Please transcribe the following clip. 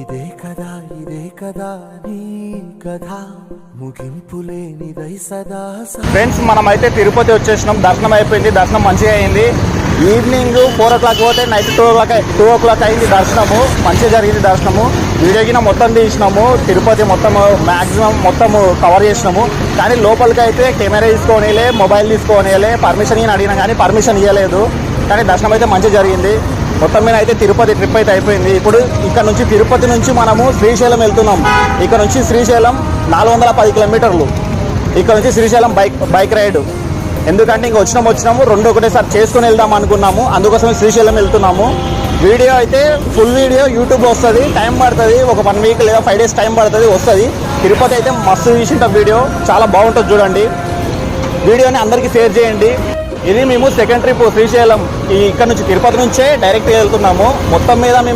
ఇదే కదా నీ కథ ముగింపులేనిదై సదా. ఫ్రెండ్స్, మనమైతే తిరుపతి వచ్చేసినాం. దర్శనం అయిపోయింది, దర్శనం మంచిగా అయింది. ఈవినింగ్ 4 o'clock పోతే నైట్ 2 o'clock అయింది దర్శనము. మంచిగా జరిగింది దర్శనము. వీడియోకి మొత్తం తీసినాము, తిరుపతి మొత్తం మ్యాక్సిమం మొత్తం కవర్ చేసినాము. కానీ లోపలికి అయితే కెమెరా తీసుకోనిలే, మొబైల్ తీసుకోనిలే, పర్మిషన్ ఇవ్వని అడిగినా కానీ పర్మిషన్ ఇవ్వలేదు. కానీ దర్శనం అయితే మంచిగా జరిగింది. మొత్తం మీద అయితే తిరుపతి ట్రిప్ అయితే అయిపోయింది. ఇప్పుడు ఇక్కడ నుంచి తిరుపతి నుంచి మనము శ్రీశైలం వెళ్తున్నాం. ఇక్కడ నుంచి శ్రీశైలం 410 కిలోమీటర్లు. ఇక్కడ నుంచి శ్రీశైలం బైక్ రైడ్. ఎందుకంటే ఇంక వచ్చినాము 2 ఒకటేసారి చేసుకుని వెళ్దాం అనుకున్నాము. అందుకోసం శ్రీశైలం వెళ్తున్నాము. వీడియో అయితే ఫుల్ వీడియో యూట్యూబ్ వస్తుంది. టైం పడుతుంది, ఒక 1 week లేదా 5 days టైం పడుతుంది, వస్తుంది. తిరుపతి అయితే మస్తు తీసిన వీడియో, చాలా బాగుంటుంది చూడండి. వీడియోని అందరికీ షేర్ చేయండి. ఇది మేము సెకండ్ ట్రిప్ శ్రీశైలం. ఇక్కడ నుంచి తిరుపతి నుంచే డైరెక్ట్గా వెళ్తున్నాము. మొత్తం మీద మేము